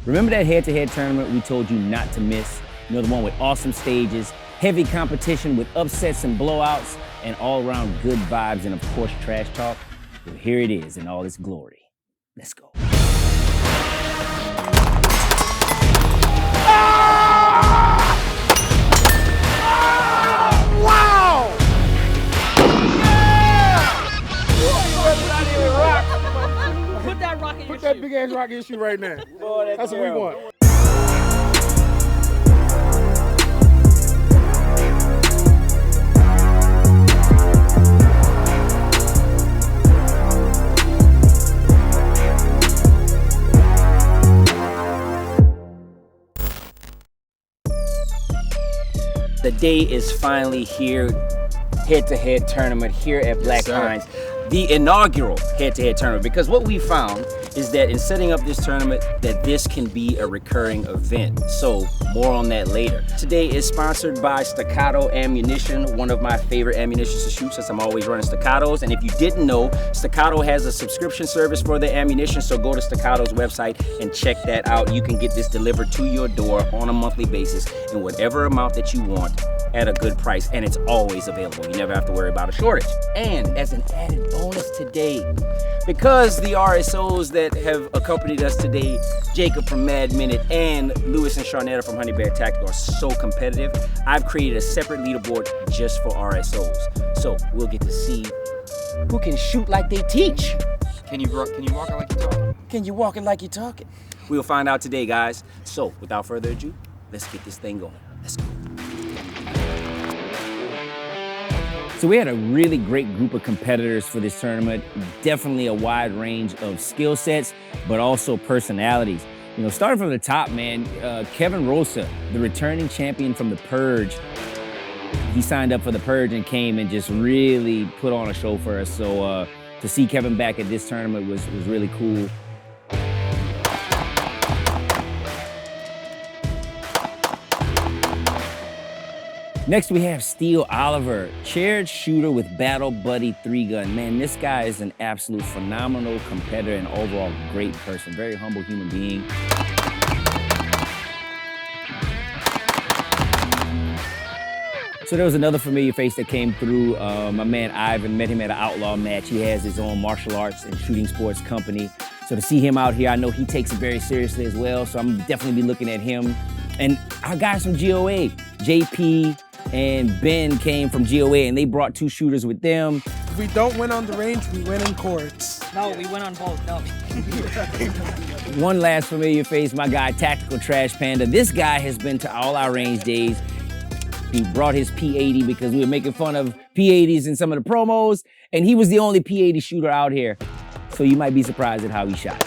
Remember that head-to-head tournament we told you not to miss? You know, the one with awesome stages, heavy competition with upsets and blowouts, and all-around good vibes and, of course, trash talk? Well, here it is in all its glory. Let's go. Wow! Put that rock in your shoe. Put that big ass rock in your shoe right now. Boy, that's what we want. The day is finally here. Head-to-head tournament here at Black Pines. The inaugural head-to-head tournament, because what we found is that in setting up this tournament, that this can be a recurring event. So more on that later. Today is sponsored by Staccato Ammunition, one of my favorite ammunitions to shoot since I'm always running Staccatos. And if you didn't know, Staccato has a subscription service for their ammunition, so go to Staccato's website and check that out. You can get this delivered to your door on a monthly basis in whatever amount that you want at a good price, and it's always available. You never have to worry about a shortage. And as an added bonus today, because the RSOs that have accompanied us today, Jacob from Mad Minute and Lewis and Sharnetta from Firebird Tactical, are so competitive, I've created a separate leaderboard just for RSOs. So we'll get to see who can shoot like they teach. Can you walk it like you're talking? Can you walk it like you're talking? We'll find out today, guys. So without further ado, let's get this thing going. Let's go. So we had a really great group of competitors for this tournament. Definitely a wide range of skill sets, but also personalities. You know, starting from the top, man, Kevin Rosa, the returning champion from The Purge. He signed up for The Purge and came and just really put on a show for us. So to see Kevin back at this tournament was really cool. Next, we have Steele Oliver, chaired shooter with Battle Buddy 3-gun. Man, this guy is an absolute phenomenal competitor and overall great person, very humble human being. So there was another familiar face that came through. My man Ivan, met him at an outlaw match. He has his own martial arts and shooting sports company. So to see him out here, I know he takes it very seriously as well, so I'm definitely be looking at him. And our guys from GOA, JP and Ben came from GOA, and they brought 2 shooters with them. If we don't win on the range, we win in courts. No, we went on both. No. One last familiar face, my guy Tactical Trash Panda. This guy has been to all our range days. He brought his P80 because we were making fun of P80s in some of the promos, and he was the only P80 shooter out here. So you might be surprised at how he shot.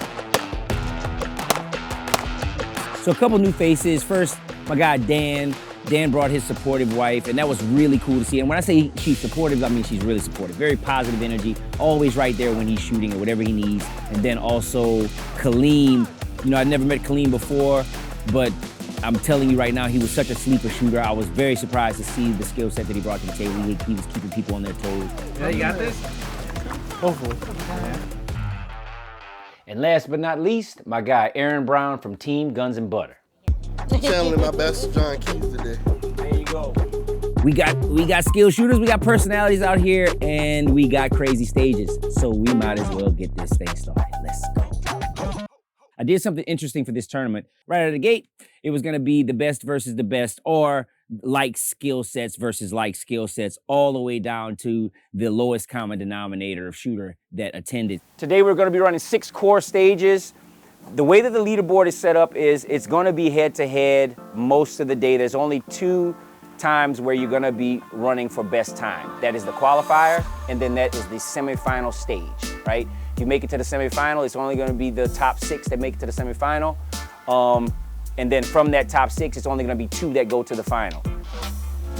So a couple new faces. First, my guy Dan. Dan brought his supportive wife, and that was really cool to see. And when I say she's supportive, I mean she's really supportive. Very positive energy, always right there when he's shooting or whatever he needs. And then also Kaleem. You know, I'd never met Kaleem before, but I'm telling you right now, he was such a sleeper shooter. I was very surprised to see the skill set that he brought to the table. He was keeping people on their toes. Yeah, you got this? Hopefully. And last but not least, my guy Aaron Brown from Team Guns and Butter. Channeling my best John Keys today. There you go. We got skill shooters, we got personalities out here, and we got crazy stages. So we might as well get this thing started. Let's go. I did something interesting for this tournament. Right out of the gate, it was gonna be the best versus the best, or like skill sets versus like skill sets, all the way down to the lowest common denominator of shooter that attended. Today we're gonna be running 6 core stages. The way that the leaderboard is set up is it's gonna be head-to-head most of the day. There's only 2 times where you're gonna be running for best time. That is the qualifier, and then that is the semifinal stage, right? If you make it to the semifinal, it's only gonna be the top 6 that make it to the semifinal. And then from that top 6, it's only gonna be 2 that go to the final.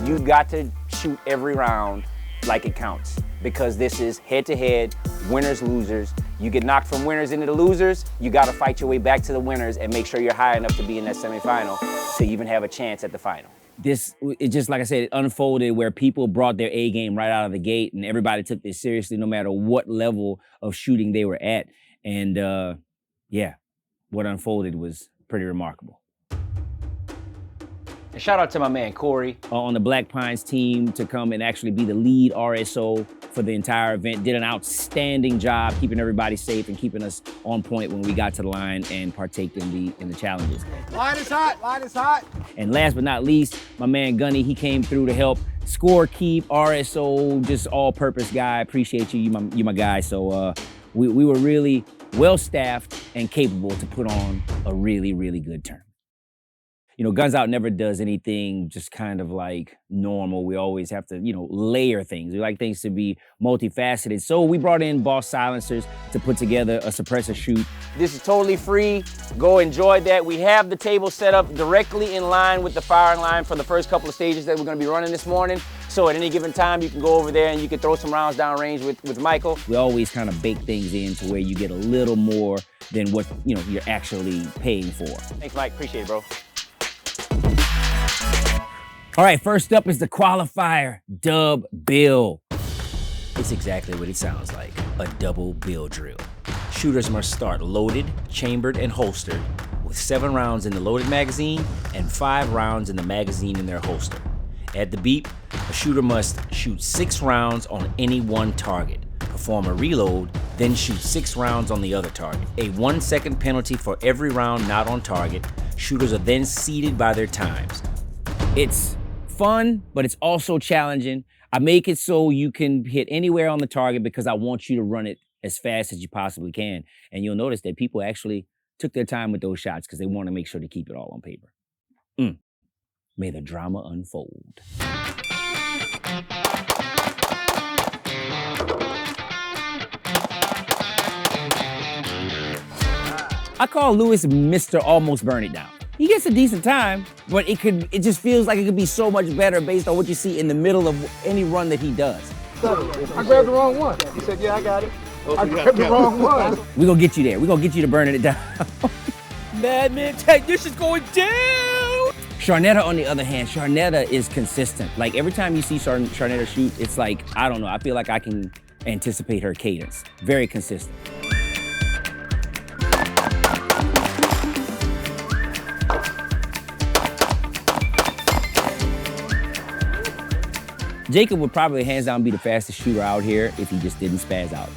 You got to shoot every round like it counts, because this is head-to-head, winners, losers. You get knocked from winners into the losers, you gotta fight your way back to the winners and make sure you're high enough to be in that semifinal so you even have a chance at the final. It just, like I said, it unfolded where people brought their A game right out of the gate, and everybody took this seriously no matter what level of shooting they were at. And yeah, what unfolded was pretty remarkable. And shout out to my man Corey on the Black Pines team to come and actually be the lead RSO for the entire event. Did an outstanding job keeping everybody safe and keeping us on point when we got to the line and partake in the challenges. Line is hot, line is hot. And last but not least, my man Gunny, he came through to help score, keep, RSO, just all-purpose guy. Appreciate you, you my guy. So we were really well-staffed and capable to put on a really, really good tournament. You know, Guns Out never does anything just kind of like normal. We always have to, you know, layer things. We like things to be multifaceted. So we brought in Boss Silencers to put together a suppressor shoot. This is totally free. Go enjoy that. We have the table set up directly in line with the firing line for the first couple of stages that we're gonna be running this morning. So at any given time, you can go over there and you can throw some rounds downrange with Michael. We always kind of bake things in to where you get a little more than what, you know, you're actually paying for. Thanks, Mike. Appreciate it, bro. All right, first up is the qualifier dub bill. It's exactly what it sounds like, a double bill drill. Shooters must start loaded, chambered, and holstered with 7 rounds in the loaded magazine and 5 rounds in the magazine in their holster. At the beep, a shooter must shoot 6 rounds on any one target, perform a reload, then shoot 6 rounds on the other target. A 1-second penalty for every round not on target. Shooters are then seated by their times. It's fun, but it's also challenging. I make it so you can hit anywhere on the target because I want you to run it as fast as you possibly can. And you'll notice that people actually took their time with those shots because they want to make sure to keep it all on paper. May the drama unfold. I call Lewis Mr. Almost Burn It Down. He gets a decent time, but it just feels like it could be so much better based on what you see in the middle of any run that he does. I grabbed the wrong one. He said, yeah, I got it. I grabbed the wrong one. We're gonna get you there. We're gonna get you to burning it down. Madman technician's going down! Sharnetta, on the other hand, Sharnetta is consistent. Like every time you see Sharnetta shoot, it's like, I don't know, I feel like I can anticipate her cadence. Very consistent. Jacob would probably hands down be the fastest shooter out here if he just didn't spaz out.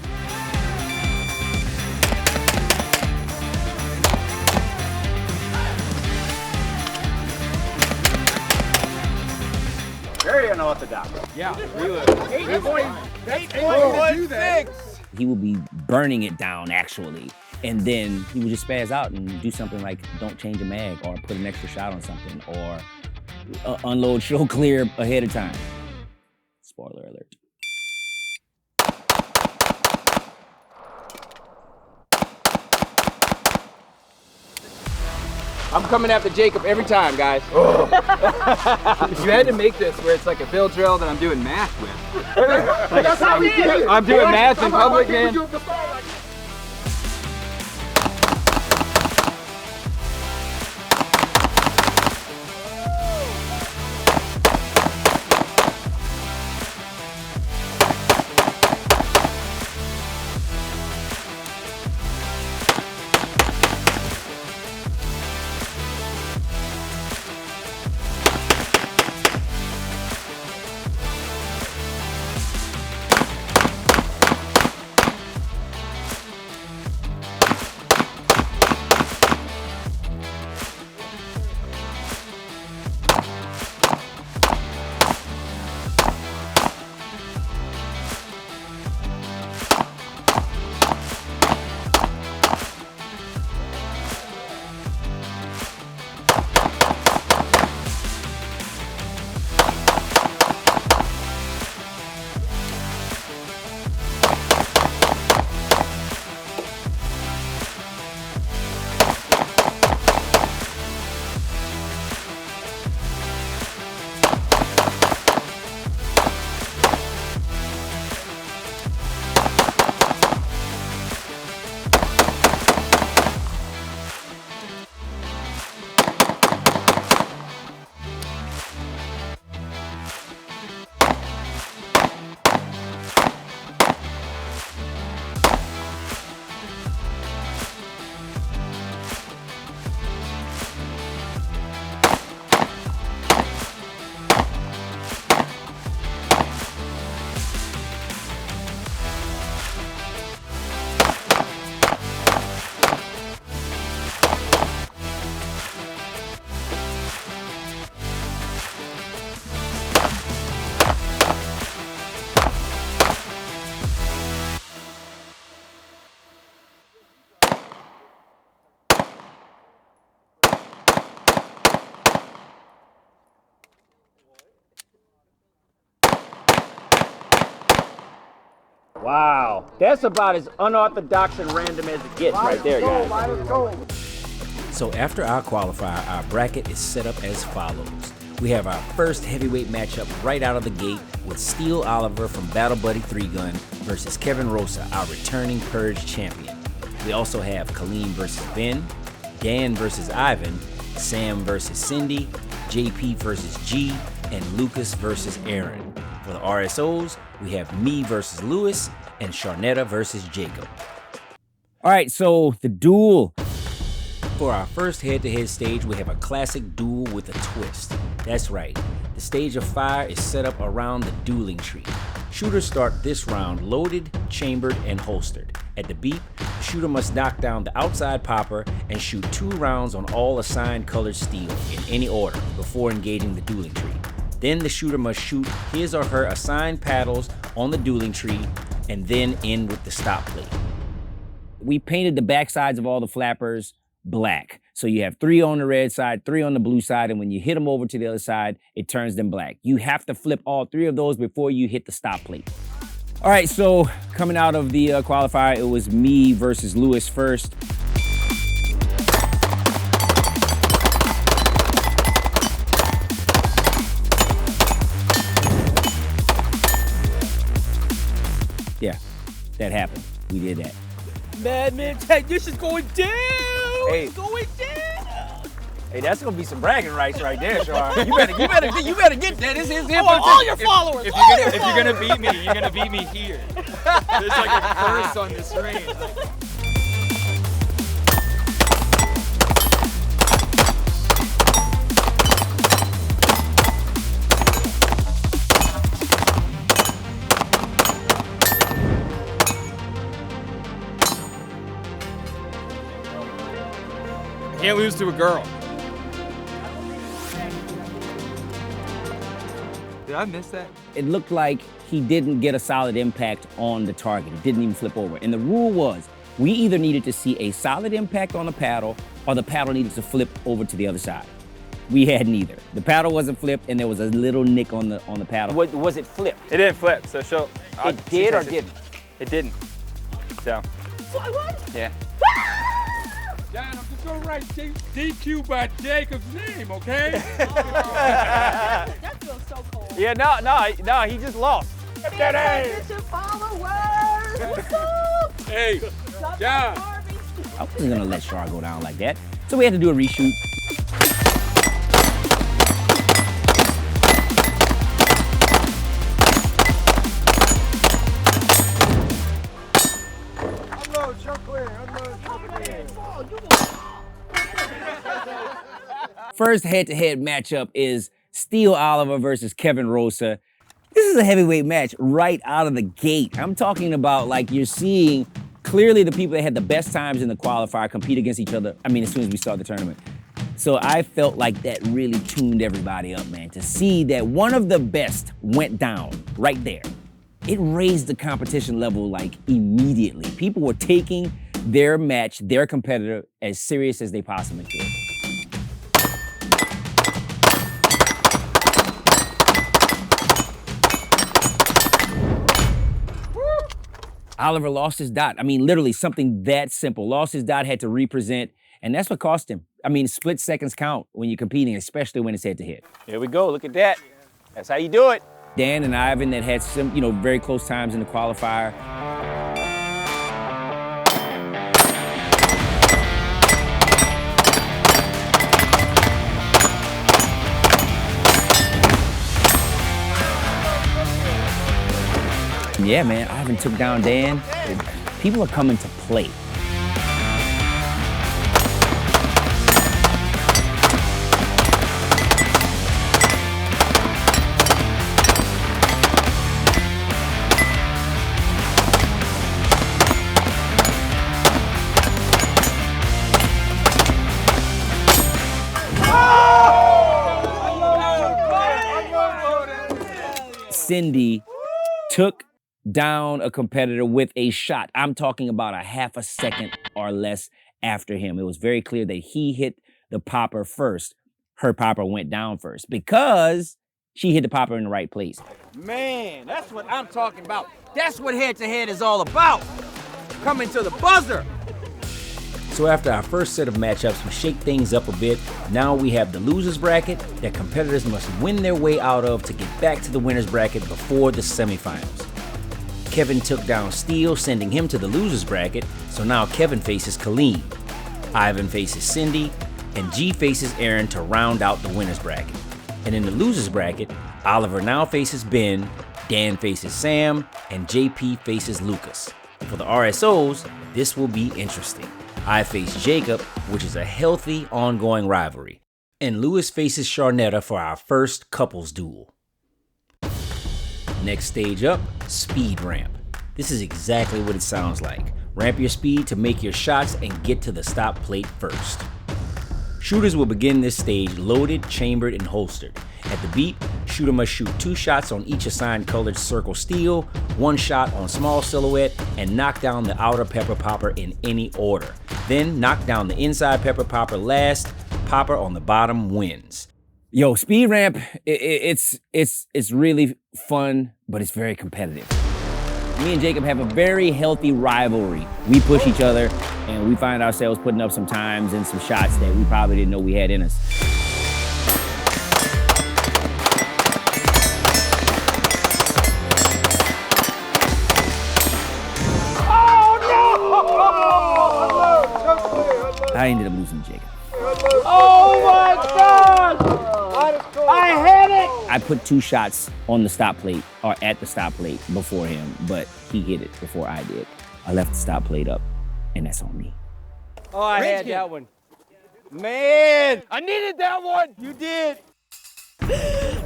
Very unorthodox. Yeah. 8.6. He would be burning it down actually, and then he would just spaz out and do something like don't change a mag or put an extra shot on something or unload show clear ahead of time. Spoiler alert. I'm coming after Jacob every time, guys. If you had to make this where it's like a bill drill that I'm doing math with. That's how we do it. I'm doing math in public, man. Wow. That's about as unorthodox and random as it gets right there, guys. Let's go. So after our qualifier, our bracket is set up as follows. We have our first heavyweight matchup right out of the gate with Steel Oliver from Battle Buddy 3-Gun versus Kevin Rosa, our returning Purge champion. We also have Kaleem versus Ben, Dan versus Ivan, Sam versus Cindy, JP versus G, and Lucas versus Aaron. For the RSOs, we have me versus Lewis and Sharnetta versus Jacob. All right, so the duel. For our first head-to-head stage, we have a classic duel with a twist. That's right, the stage of fire is set up around the dueling tree. Shooters start this round loaded, chambered, and holstered. At the beep, the shooter must knock down the outside popper and shoot 2 rounds on all assigned colored steel in any order before engaging the dueling tree. Then the shooter must shoot his or her assigned paddles on the dueling tree and then end with the stop plate. We painted the backsides of all the flappers black. So you have 3 on the red side, 3 on the blue side, and when you hit them over to the other side, it turns them black. You have to flip all 3 of those before you hit the stop plate. All right, so coming out of the qualifier, it was me versus Lewis first. Yeah, that happened. We did that. Madman Technician's going down! Hey. He's going down! Hey, that's gonna be some bragging rights right there, Sean. You better get that. This is him. All your followers! If you're gonna beat me, you're gonna beat me here. There's like a curse on this range. Can't lose to a girl. Did I miss that? It looked like he didn't get a solid impact on the target. It didn't even flip over. And the rule was, we either needed to see a solid impact on the paddle or the paddle needed to flip over to the other side. We had neither. The paddle wasn't flipped and there was a little nick on the paddle. Was it flipped? It didn't flip, so she'll. It did or didn't? It didn't. So. Yeah. Dan, I'm just gonna write DQ by Jacob's name, okay? That feels so cold. Yeah, no, he just lost. That ass. What's up? Hey, John. I wasn't gonna let Char go down like that. So we had to do a reshoot. First head-to-head matchup is Steel Oliver versus Kevin Rosa. This is a heavyweight match right out of the gate. I'm talking about like you're seeing clearly the people that had the best times in the qualifier compete against each other, as soon as we start the tournament. So I felt like that really tuned everybody up, man. To see that one of the best went down right there, it raised the competition level like immediately. People were taking their match, their competitor, as serious as they possibly could. Oliver lost his dot. Literally something that simple. Lost his dot, had to represent, and that's what cost him. Split seconds count when you're competing, especially when it's head-to-head. Here we go, look at that. That's how you do it. Dan and Ivan that had some, very close times in the qualifier. Yeah, man, Ivan took down Dan. People are coming to play. Cindy took down a competitor with a shot. I'm talking about a half a second or less after him. It was very clear that he hit the popper first. Her popper went down first because She hit the popper in the right place. Man, that's what I'm talking about. That's what head-to-head is all about. Coming to the buzzer. So after our first set of matchups, we shake things up a bit. Now we have the losers bracket that competitors must win their way out of to get back to the winners bracket before the semifinals. Kevin took down Steele, sending him to the losers bracket, so now Kevin faces Kaleem. Ivan faces Cindy, and G faces Aaron to round out the winners bracket. And in the losers bracket, Oliver now faces Ben, Dan faces Sam, and JP faces Lucas. For the RSOs, this will be interesting. I face Jacob, which is a healthy, ongoing rivalry. And Lewis faces Sharnetta for our first couples duel. Next stage up, speed ramp. This is exactly what it sounds like. Ramp your speed to make your shots and get to the stop plate first. Shooters will begin this stage loaded, chambered, and holstered. At the beep, shooter must shoot 2 shots on each assigned colored circle steel, 1 shot on small silhouette, and knock down the outer pepper popper in any order. Then knock down the inside pepper popper last. Popper on the bottom wins. Yo, speed ramp, it's really fun, but it's very competitive. Me and Jacob have a very healthy rivalry. We push each other, and we find ourselves putting up some times and some shots that we probably didn't know we had in us. I ended up losing to Jacob. Oh my God! I had it! I put 2 shots on the stop plate, or at the stop plate before him, but he hit it before I did. I left the stop plate up, and that's on me. Oh, I had that one. Man, I needed that one. You did.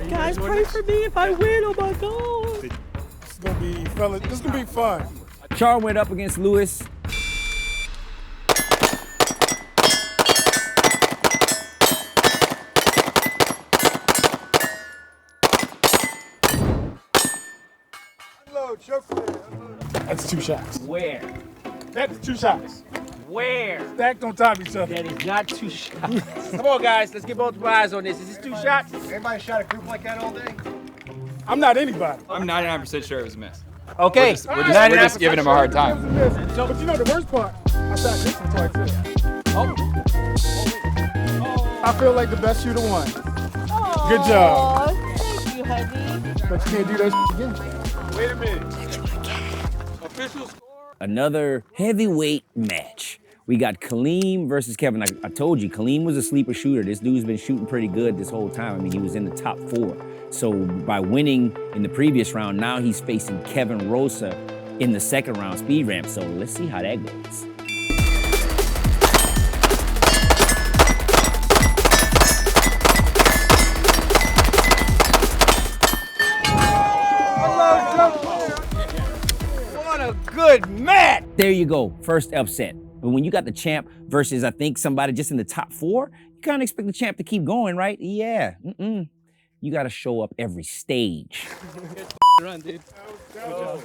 Guys, pray for me if I win. Oh my God. This is gonna be, fellas, this is gonna be fun. Char went up against Lewis. That's 2 shots. Where? That's 2 shots. Where? Stacked on top of each other. That is not 2 shots. Come on, guys. Let's get multiple eyes on this. Is this 2 shots? Everybody shot a group like that all day? I'm not anybody. I'm 99% sure it was a miss. Okay. We're just giving him a hard time. But you know the worst part? I shot this one twice too. I feel like the best shooter won. Aww, Good job. Thank you, honey. But you can't do that again. Wait a minute. Official score. Another heavyweight match. We got Kaleem versus Kevin. I told you, Kaleem was a sleeper shooter. This dude's been shooting pretty good this whole time. I mean, he was in the top 4. So by winning in the previous round, now he's facing Kevin Rosa in the second round speed ramp. So let's see how that goes. What a good match. There you go, first upset. But when you got the champ versus, I think, somebody just in the top 4, you kind of expect the champ to keep going, right? Yeah, You got to show up every stage. Run, dude. Run,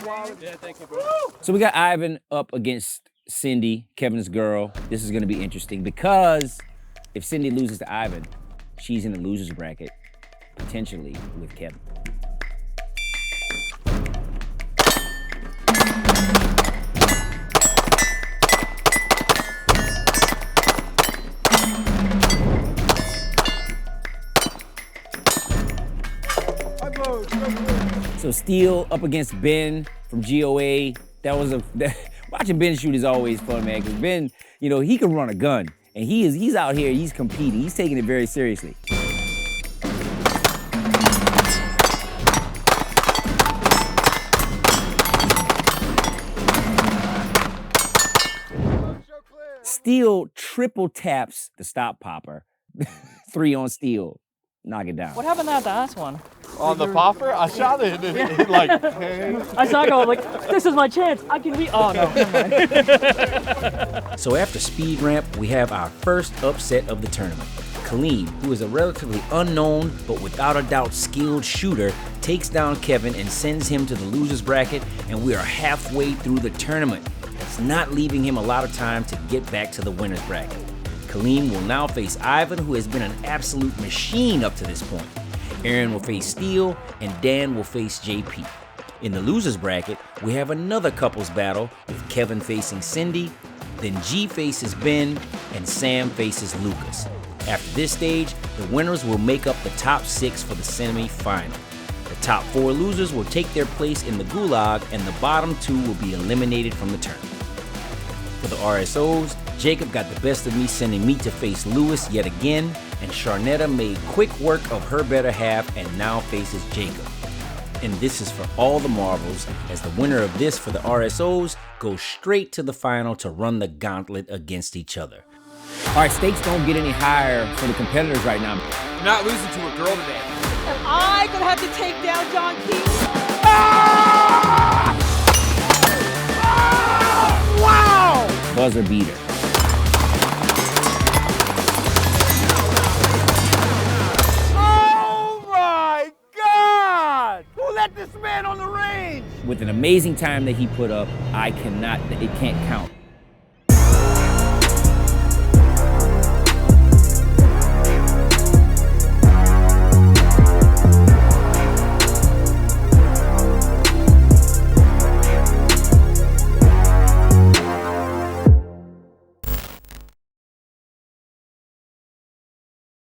Wallace. Yeah, thank you, bro. So we got Ivan up against Cindy, Kevin's girl. This is going to be interesting because if Cindy loses to Ivan, she's in the loser's bracket, potentially with Kevin. So Steele up against Ben from GOA. Watching Ben shoot is always fun, man, because Ben, you know, he can run a gun. And he's out here, he's competing. He's taking it very seriously. Steele triple taps the stop popper. 3 on Steele. Knock it down. What happened to that last one? On the popper, I shot it and it like. I saw it go like, this is my chance. I can read. Oh no, never mind. So after speed ramp, we have our first upset of the tournament. Kaleem, who is a relatively unknown but without a doubt skilled shooter, takes down Kevin and sends him to the loser's bracket, and we are halfway through the tournament. It's not leaving him a lot of time to get back to the winner's bracket. Kaleem will now face Ivan, who has been an absolute machine up to this point. Aaron will face Steele, and Dan will face JP. In the losers bracket, we have another couples battle with Kevin facing Cindy, then G faces Ben, and Sam faces Lucas. After this stage, the winners will make up the top 6 for the semi-final. The top 4 losers will take their place in the gulag, and the bottom 2 will be eliminated from the tournament. For the RSOs, Jacob got the best of me, sending me to face Lewis yet again, and Sharnetta made quick work of her better half and now faces Jacob. And this is for all the marbles, as the winner of this for the RSOs goes straight to the final to run the gauntlet against each other. All right, stakes don't get any higher for the competitors right now. You're not losing to a girl today. Am I gonna have to take down John King? Wow! Buzzer beater. Oh my God! Who let this man on the range? With an amazing time that he put up, it can't count.